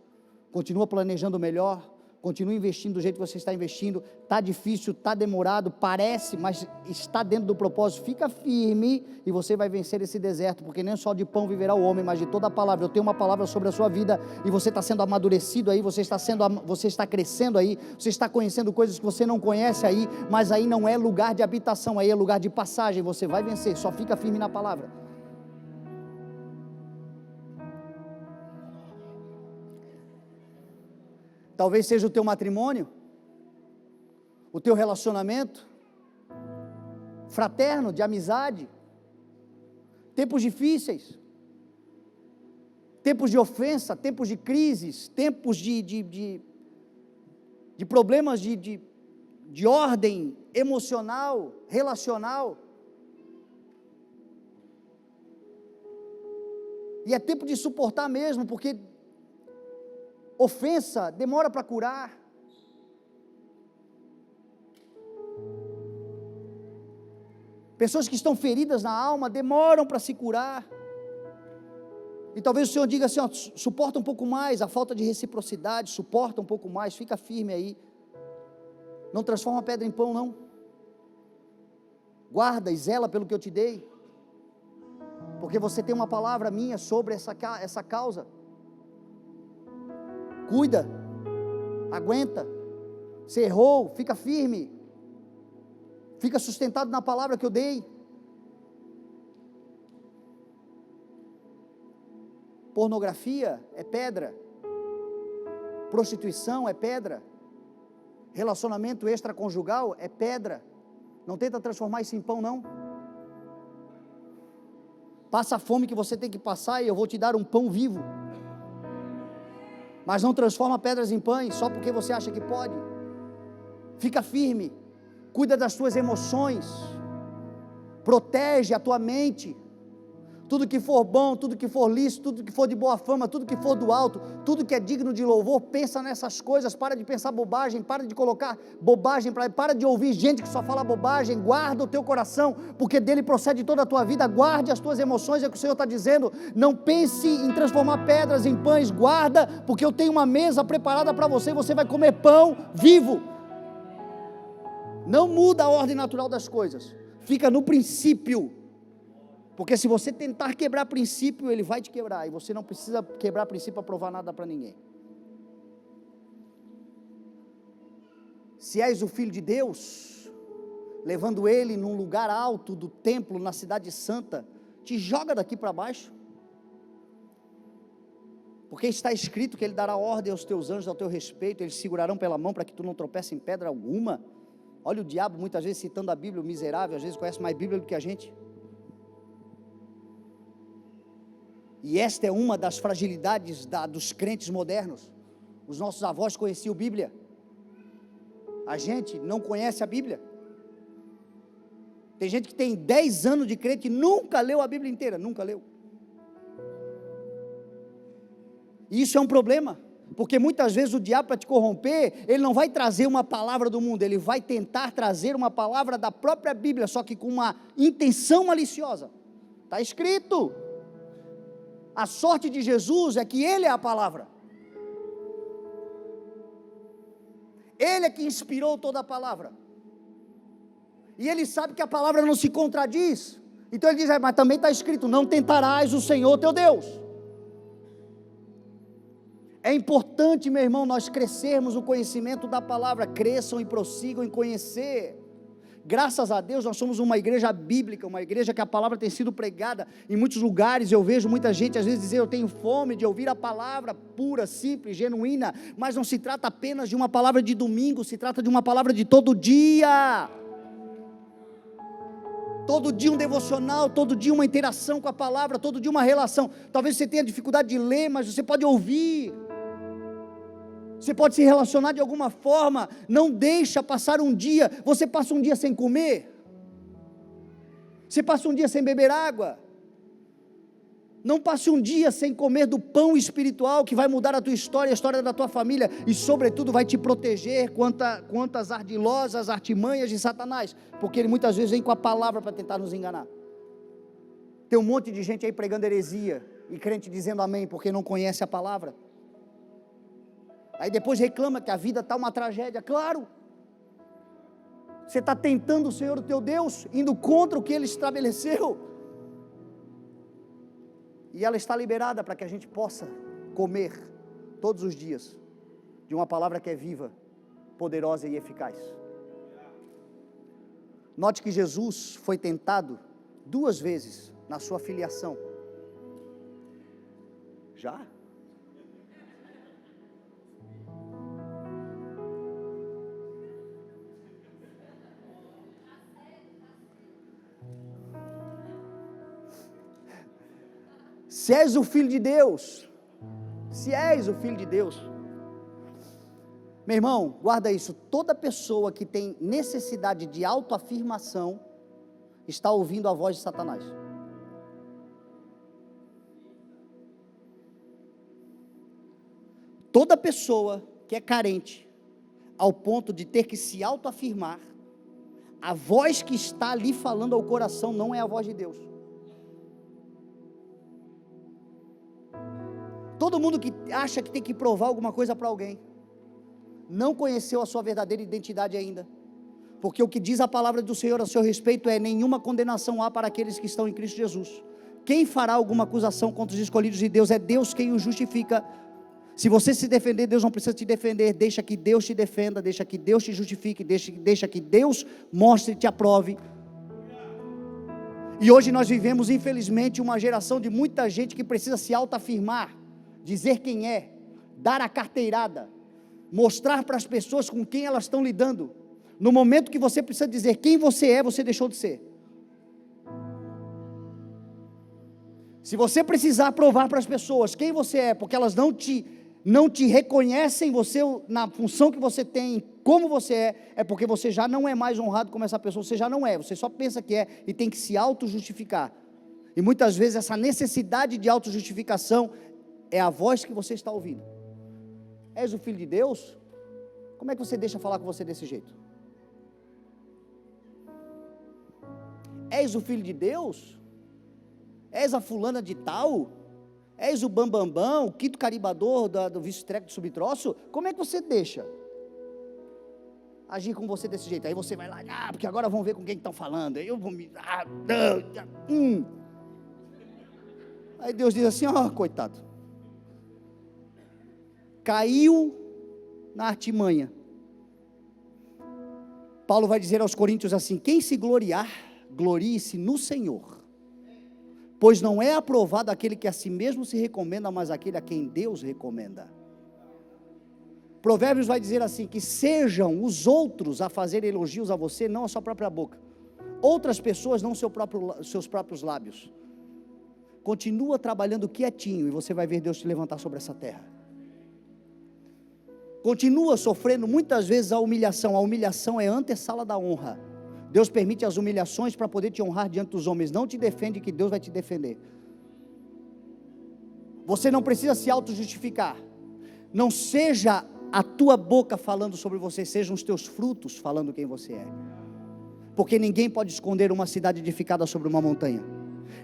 continua planejando melhor, continua investindo do jeito que você está investindo. Está difícil, está demorado, parece, mas está dentro do propósito. Fica firme e você vai vencer esse deserto, porque nem só de pão viverá o homem, mas de toda a palavra. Eu tenho uma palavra sobre a sua vida, e você está sendo amadurecido aí, você está crescendo aí, você está conhecendo coisas que você não conhece aí, mas aí não é lugar de habitação, aí é lugar de passagem. Você vai vencer, só fica firme na palavra. Talvez seja o teu matrimônio, o teu relacionamento fraterno, de amizade, tempos difíceis, tempos de ofensa, tempos de crises, tempos de problemas de ordem emocional, relacional, e é tempo de suportar mesmo, porque ofensa demora para curar. Pessoas que estão feridas na alma demoram para se curar. E talvez o Senhor diga assim, ó: suporta um pouco mais a falta de reciprocidade, suporta um pouco mais, fica firme aí, não transforma a pedra em pão não, guarda e zela pelo que eu te dei, porque você tem uma palavra minha sobre essa causa. Cuida, aguenta, você errou, fica firme, fica sustentado na palavra que eu dei. Pornografia é pedra, prostituição é pedra, relacionamento extraconjugal é pedra. Não tenta transformar isso em pão não. Passa a fome que você tem que passar, e eu vou te dar um pão vivo. Mas não transforma pedras em pães, só porque você acha que pode. Fica firme, cuida das tuas emoções, protege a tua mente. Tudo que for bom, tudo que for lícito, tudo que for de boa fama, tudo que for do alto, tudo que é digno de louvor, pensa nessas coisas. Para de pensar bobagem, para de colocar bobagem, para de ouvir gente que só fala bobagem. Guarda o teu coração, porque dele procede toda a tua vida. Guarde as tuas emoções, é o que o Senhor está dizendo. Não pense em transformar pedras em pães, guarda, porque eu tenho uma mesa preparada para você, e você vai comer pão vivo. Não muda a ordem natural das coisas, fica no princípio. Porque se você tentar quebrar princípio, ele vai te quebrar, e você não precisa quebrar princípio para provar nada para ninguém. Se és o filho de Deus, levando ele num lugar alto do templo, na cidade santa, te joga daqui para baixo, porque está escrito que ele dará ordem aos teus anjos ao teu respeito, eles segurarão pela mão para que tu não tropece em pedra alguma. Olha o diabo muitas vezes citando a Bíblia, o miserável, às vezes conhece mais Bíblia do que a gente. E esta é uma das fragilidades dos crentes modernos. Os nossos avós conheciam Bíblia, a gente não conhece a Bíblia. Tem gente que tem 10 anos de crente e nunca leu a Bíblia inteira, nunca leu. E isso é um problema, porque muitas vezes o diabo, para te corromper, ele não vai trazer uma palavra do mundo, ele vai tentar trazer uma palavra da própria Bíblia, só que com uma intenção maliciosa. Está escrito. A sorte de Jesus é que ele é a palavra. Ele é que inspirou toda a palavra. E ele sabe que a palavra não se contradiz. Então ele diz, mas também está escrito, não tentarás o Senhor teu Deus. É importante, meu irmão, nós crescermos no conhecimento da palavra. Cresçam e prossigam em conhecer. Graças a Deus nós somos uma igreja bíblica, uma igreja que a palavra tem sido pregada em muitos lugares. Eu vejo muita gente às vezes dizer, eu tenho fome de ouvir a palavra pura, simples, genuína, mas não se trata apenas de uma palavra de domingo, se trata de uma palavra de todo dia. Todo dia um devocional, todo dia uma interação com a palavra, todo dia uma relação. Talvez você tenha dificuldade de ler, mas você pode ouvir. Você pode se relacionar de alguma forma. Não deixa passar um dia. Você passa um dia sem comer, você passa um dia sem beber água. Não passe um dia sem comer do pão espiritual, que vai mudar a tua história, a história da tua família, e sobretudo vai te proteger contra as ardilosas artimanhas de Satanás, porque ele muitas vezes vem com a palavra para tentar nos enganar. Tem um monte de gente aí pregando heresia, e crente dizendo amém, porque não conhece a palavra. Aí depois reclama que a vida está uma tragédia. Claro, você está tentando o Senhor, o teu Deus, indo contra o que Ele estabeleceu, e ela está liberada para que a gente possa comer todos os dias de uma palavra que é viva, poderosa e eficaz. Note que Jesus foi tentado 2 vezes na sua filiação. Já? Se és o Filho de Deus, se és o Filho de Deus, meu irmão, guarda isso, toda pessoa que tem necessidade de autoafirmação, está ouvindo a voz de Satanás. Toda pessoa que é carente, ao ponto de ter que se autoafirmar, a voz que está ali falando ao coração não é a voz de Deus. Todo mundo que acha que tem que provar alguma coisa para alguém, não conheceu a sua verdadeira identidade ainda, porque o que diz a palavra do Senhor a seu respeito é: nenhuma condenação há para aqueles que estão em Cristo Jesus. Quem fará alguma acusação contra os escolhidos de Deus? É Deus quem os justifica. Se você se defender, Deus não precisa te defender. Deixa que Deus te defenda, deixa que Deus te justifique, deixa que Deus mostre e te aprove. E hoje nós vivemos, infelizmente, uma geração de muita gente que precisa se autoafirmar, dizer quem é, dar a carteirada, mostrar para as pessoas com quem elas estão lidando. No momento que você precisa dizer quem você é, você deixou de ser. Se você precisar provar para as pessoas quem você é, porque elas não te reconhecem você na função que você tem, como você é porque você já não é mais honrado como essa pessoa, você já não é, você só pensa que é e tem que se auto-justificar. E muitas vezes essa necessidade de auto-justificação é a voz que você está ouvindo. És o Filho de Deus? Como é que você deixa falar com você desse jeito? És o Filho de Deus? És a fulana de tal? És o bambambão, o quinto caribador do vice-treco do subtroço? Como é que você deixa agir com você desse jeito? Aí você vai lá, porque agora vão ver com quem estão falando, eu vou me... Aí Deus diz assim, coitado, caiu na artimanha. Paulo vai dizer aos coríntios assim: quem se gloriar, glorie-se no Senhor, pois não é aprovado aquele que a si mesmo se recomenda, mas aquele a quem Deus recomenda. Provérbios vai dizer assim, que sejam os outros a fazer elogios a você, não a sua própria boca. Outras pessoas, não seus próprios lábios. Continua trabalhando quietinho e você vai ver Deus te levantar sobre essa terra. Continua sofrendo muitas vezes a humilhação é a antessala da honra. Deus permite as humilhações para poder te honrar diante dos homens. Não te defende, que Deus vai te defender. Você não precisa se auto-justificar. Não seja a tua boca falando sobre você, sejam os teus frutos falando quem você é. Porque ninguém pode esconder uma cidade edificada sobre uma montanha.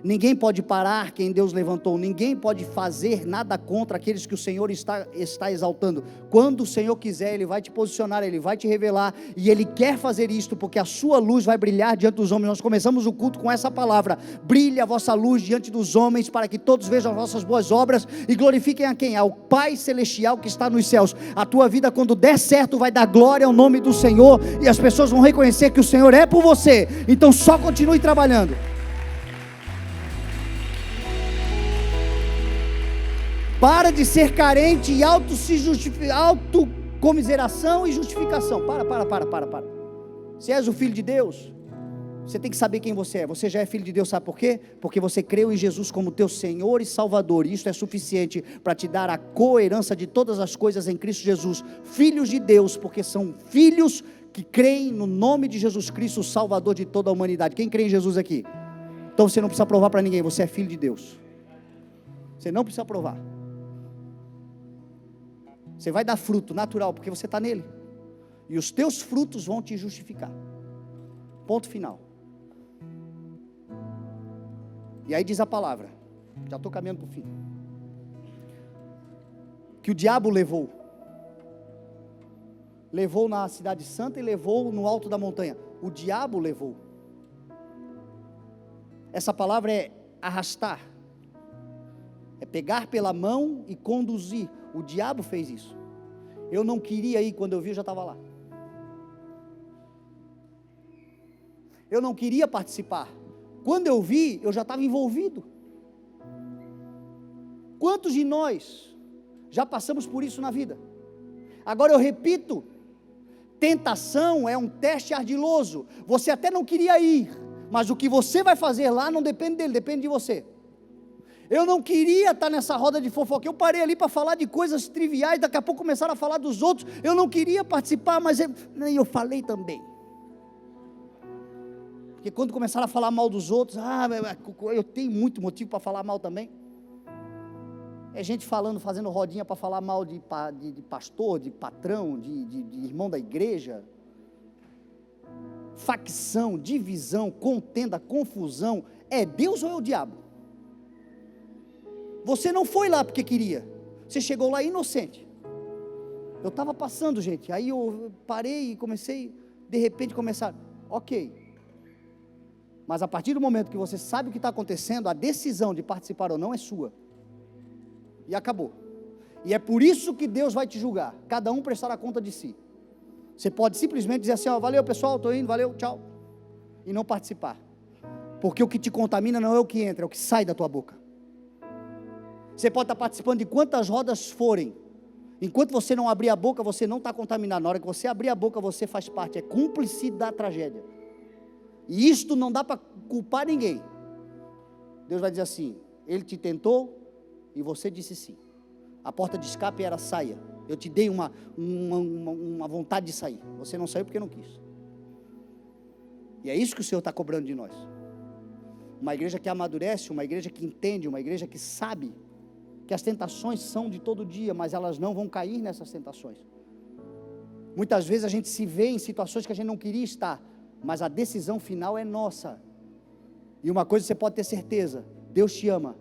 Ninguém pode parar quem Deus levantou. Ninguém pode fazer nada contra aqueles que o Senhor está exaltando. Quando o Senhor quiser, Ele vai te posicionar, Ele vai te revelar, e Ele quer fazer isto, porque a sua luz vai brilhar diante dos homens. Nós começamos o culto com essa palavra: brilha a vossa luz diante dos homens, para que todos vejam as vossas boas obras e glorifiquem a quem? Ao Pai Celestial que está nos céus. A tua vida, quando der certo, vai dar glória ao nome do Senhor, e as pessoas vão reconhecer que o Senhor é por você. Então só continue trabalhando. Para de ser carente e autocomiseração e justificação. Para. Se és o Filho de Deus, você tem que saber quem você é. Você já é filho de Deus, sabe por quê? Porque você creu em Jesus como teu Senhor e Salvador. E isso é suficiente para te dar a coerência de todas as coisas em Cristo Jesus. Filhos de Deus, porque são filhos que creem no nome de Jesus Cristo, o Salvador de toda a humanidade. Quem crê em Jesus aqui? Então você não precisa provar para ninguém, você é filho de Deus. Você não precisa provar. Você vai dar fruto natural, porque você está nele. E os teus frutos vão te justificar. Ponto final. E aí diz a palavra, já estou caminhando para o fim, que o diabo levou na cidade santa e levou no alto da montanha. O diabo levou. Essa palavra é arrastar, é pegar pela mão e conduzir. O diabo fez isso. Eu não queria ir, quando eu vi eu já estava lá. Eu não queria participar. Quando eu vi, eu já estava envolvido. Quantos de nós já passamos por isso na vida? Agora eu repito, tentação é um teste ardiloso. Você até não queria ir, mas o que você vai fazer lá não depende dele, depende de você. Eu não queria estar nessa roda de fofoca. Eu parei ali para falar de coisas triviais, daqui a pouco começaram a falar dos outros. Eu não queria participar, mas eu falei também. Porque quando começaram a falar mal dos outros, eu tenho muito motivo para falar mal também. É gente fazendo rodinha para falar mal de pastor, de patrão, de irmão da igreja. Facção, divisão, contenda, confusão. É Deus ou é o diabo? Você não foi lá porque queria. Você chegou lá inocente. Eu estava passando, gente. Aí eu parei e comecei, de repente começar. Ok. Mas a partir do momento que você sabe o que está acontecendo, a decisão de participar ou não é sua. E acabou. E é por isso que Deus vai te julgar. Cada um prestará conta de si. Você pode simplesmente dizer assim: valeu pessoal, estou indo, valeu, tchau. E não participar. Porque o que te contamina não é o que entra, é o que sai da tua boca. Você pode estar participando de quantas rodas forem. Enquanto você não abrir a boca, você não está contaminado. Na hora que você abrir a boca, você faz parte. É cúmplice da tragédia. E isto não dá para culpar ninguém. Deus vai dizer assim: ele te tentou e você disse sim. A porta de escape era: saia. Eu te dei uma vontade de sair. Você não saiu porque não quis. E é isso que o Senhor está cobrando de nós. Uma igreja que amadurece, uma igreja que entende, uma igreja que sabe que as tentações são de todo dia, mas elas não vão cair nessas tentações. Muitas vezes a gente se vê em situações que a gente não queria estar, mas a decisão final é nossa. E uma coisa você pode ter certeza: Deus te ama,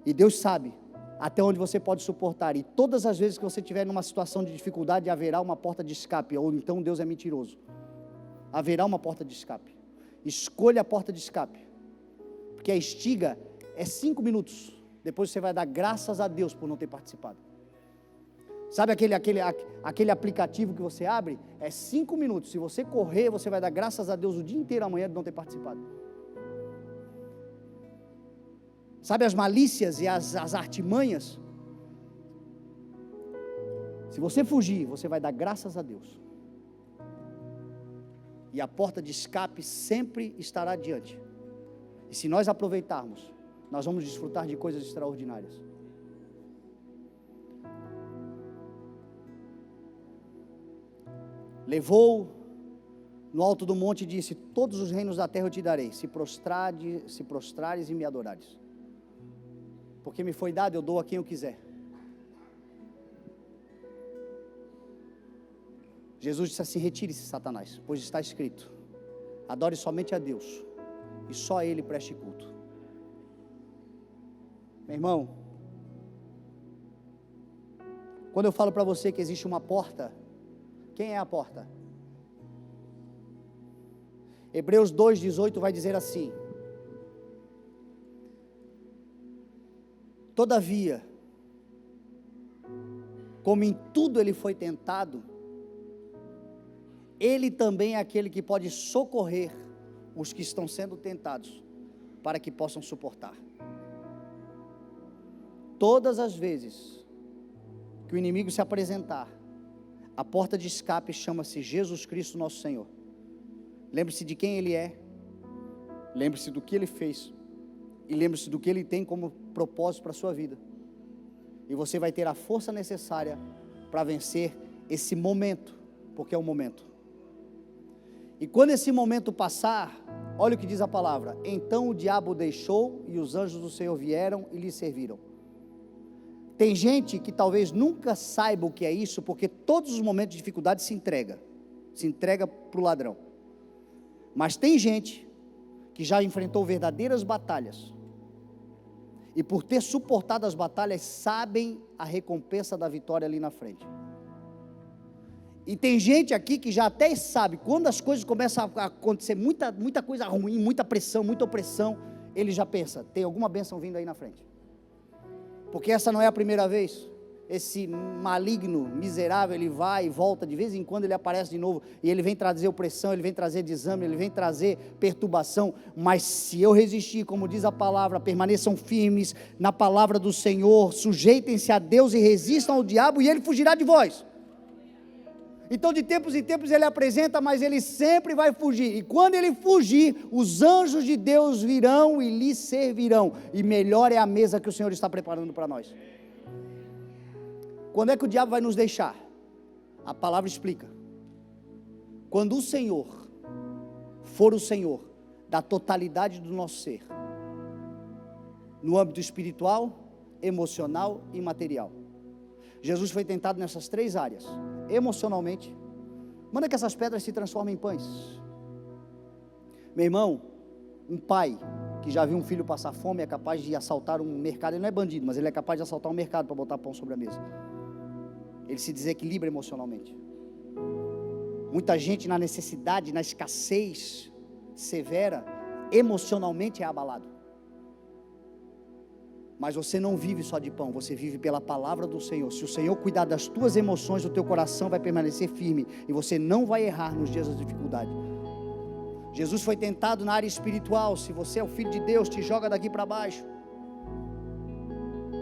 e Deus sabe até onde você pode suportar, e todas as vezes que você estiver numa situação de dificuldade, haverá uma porta de escape. Ou então Deus é mentiroso. Haverá uma porta de escape. Escolha a porta de escape, porque a estiga é 5 minutos, depois você vai dar graças a Deus por não ter participado. Sabe aquele aplicativo que você abre? É 5 minutos. Se você correr, você vai dar graças a Deus o dia inteiro amanhã de não ter participado. Sabe as malícias e as artimanhas? Se você fugir, você vai dar graças a Deus. E a porta de escape sempre estará diante. E se nós aproveitarmos, nós vamos desfrutar de coisas extraordinárias. Levou no alto do monte e disse: todos os reinos da terra eu te darei, se prostrares e me adorares. Porque me foi dado, eu dou a quem eu quiser. Jesus disse assim: retire-se, Satanás, pois está escrito: adore somente a Deus, e só a Ele preste culto. Meu irmão, quando eu falo para você que existe uma porta, quem é a porta? Hebreus 2,18 vai dizer assim: todavia, como em tudo ele foi tentado, ele também é aquele que pode socorrer os que estão sendo tentados, para que possam suportar. Todas as vezes que o inimigo se apresentar, a porta de escape chama-se Jesus Cristo nosso Senhor. Lembre-se de quem Ele é, lembre-se do que Ele fez, e lembre-se do que Ele tem como propósito para a sua vida. E você vai ter a força necessária para vencer esse momento, porque é um momento. E quando esse momento passar, olha o que diz a palavra: então o diabo deixou e os anjos do Senhor vieram e lhe serviram. Tem gente que talvez nunca saiba o que é isso, porque todos os momentos de dificuldade se entrega para o ladrão. Mas tem gente que já enfrentou verdadeiras batalhas, e por ter suportado as batalhas, sabem a recompensa da vitória ali na frente. E tem gente aqui que já até sabe, quando as coisas começam a acontecer, muita coisa ruim, muita pressão, muita opressão, ele já pensa: tem alguma bênção vindo aí na frente. Porque essa não é a primeira vez. Esse maligno, miserável, ele vai e volta, de vez em quando ele aparece de novo, e ele vem trazer opressão, ele vem trazer desânimo, ele vem trazer perturbação. Mas se eu resistir, como diz a palavra, permaneçam firmes na palavra do Senhor, sujeitem-se a Deus e resistam ao diabo, e ele fugirá de vós. Então de tempos em tempos ele apresenta, mas ele sempre vai fugir, e quando ele fugir, os anjos de Deus virão e lhe servirão, e melhor é a mesa que o Senhor está preparando para nós. Quando é que o diabo vai nos deixar? A palavra explica: quando o Senhor for o Senhor da totalidade do nosso ser, no âmbito espiritual, emocional e material. Jesus foi tentado nessas 3 áreas. Emocionalmente, manda que essas pedras se transformem em pães. Meu irmão, um pai que já viu um filho passar fome é capaz de assaltar um mercado. Ele não é bandido, mas ele é capaz de assaltar um mercado para botar pão sobre a mesa. Ele se desequilibra emocionalmente. Muita gente na necessidade, na escassez severa, emocionalmente é abalado. Mas você não vive só de pão, você vive pela palavra do Senhor. Se o Senhor cuidar das tuas emoções, o teu coração vai permanecer firme, e você não vai errar nos dias da dificuldade. Jesus foi tentado na área espiritual. Se você é o Filho de Deus, te joga daqui para baixo.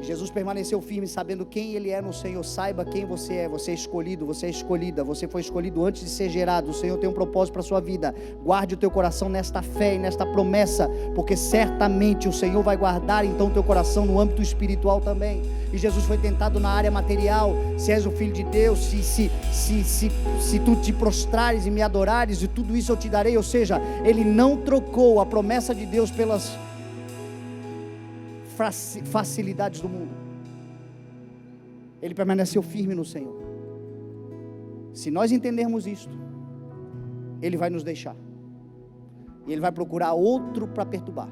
Jesus permaneceu firme, sabendo quem Ele é no Senhor. Saiba quem você é escolhido, você é escolhida, você foi escolhido antes de ser gerado. O Senhor tem um propósito para a sua vida. Guarde o teu coração nesta fé e nesta promessa, porque certamente o Senhor vai guardar então o teu coração no âmbito espiritual também. E Jesus foi tentado na área material. Se és o Filho de Deus, se tu te prostrares e me adorares, e tudo isso eu te darei. Ou seja, Ele não trocou a promessa de Deus pelas facilidades do mundo. Ele permaneceu firme no Senhor. Se nós entendermos isto, Ele vai nos deixar, e Ele vai procurar outro para perturbar,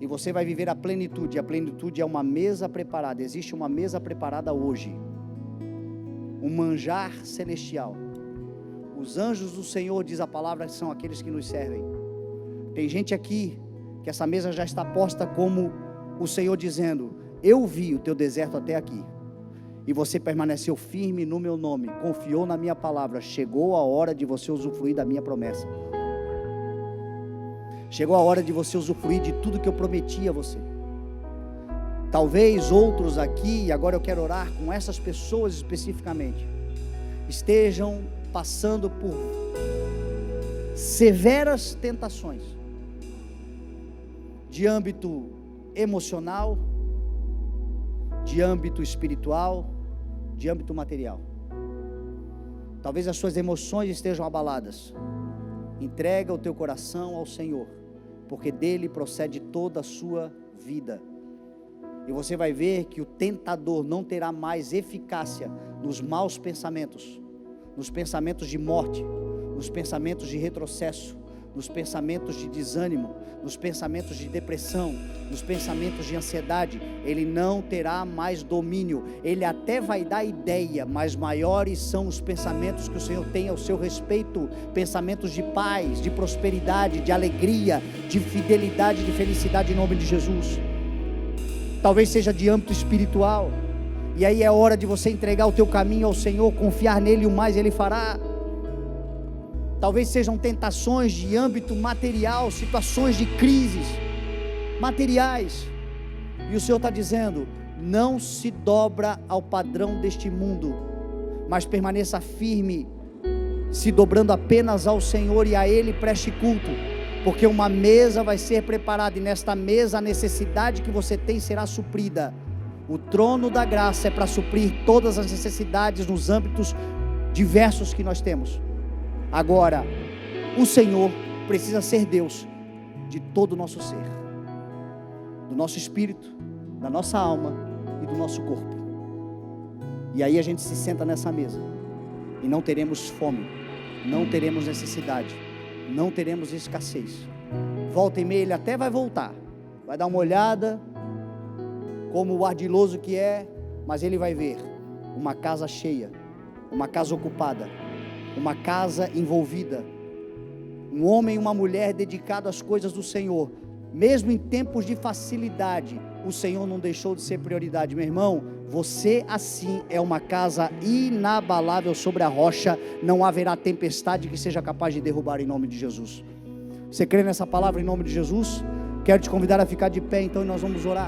e você vai viver a plenitude. A plenitude é uma mesa preparada. Existe uma mesa preparada hoje, um manjar celestial. Os anjos do Senhor, diz a palavra, são aqueles que nos servem. Tem gente aqui que essa mesa já está posta, como o Senhor dizendo: eu vi o teu deserto até aqui, e você permaneceu firme no meu nome, confiou na minha palavra, chegou a hora de você usufruir da minha promessa. Chegou a hora de você usufruir de tudo que eu prometi a você. Talvez outros aqui, e agora eu quero orar com essas pessoas especificamente, estejam passando por severas tentações de âmbito emocional, de âmbito espiritual, de âmbito material. Talvez as suas emoções estejam abaladas. Entrega o teu coração ao Senhor, porque dele procede toda a sua vida. E você vai ver que o tentador não terá mais eficácia nos maus pensamentos, nos pensamentos de morte, nos pensamentos de retrocesso, nos pensamentos de desânimo, nos pensamentos de depressão, nos pensamentos de ansiedade. Ele não terá mais domínio. Ele até vai dar ideia, mas maiores são os pensamentos que o Senhor tem ao seu respeito, pensamentos de paz, de prosperidade, de alegria, de fidelidade, de felicidade, em nome de Jesus. Talvez seja de âmbito espiritual, e aí é hora de você entregar o teu caminho ao Senhor, confiar nele, e o mais Ele fará. Talvez sejam tentações de âmbito material, situações de crises materiais, e o Senhor está dizendo: não se dobra ao padrão deste mundo, mas permaneça firme, se dobrando apenas ao Senhor, e a Ele preste culto, porque uma mesa vai ser preparada, e nesta mesa a necessidade que você tem será suprida. O trono da graça é para suprir todas as necessidades nos âmbitos diversos que nós temos. Agora, o Senhor precisa ser Deus de todo o nosso ser, do nosso espírito, da nossa alma e do nosso corpo. E aí a gente se senta nessa mesa e não teremos fome, não teremos necessidade, não teremos escassez. Volta e meia ele até vai voltar, vai dar uma olhada, como o ardiloso que é, mas ele vai ver uma casa cheia, uma casa ocupada, uma casa envolvida, um homem e uma mulher dedicados às coisas do Senhor. Mesmo em tempos de facilidade, o Senhor não deixou de ser prioridade. Meu irmão, você assim é uma casa inabalável sobre a rocha, não haverá tempestade que seja capaz de derrubar, em nome de Jesus. Você crê nessa palavra em nome de Jesus? Quero te convidar a ficar de pé então, e nós vamos orar.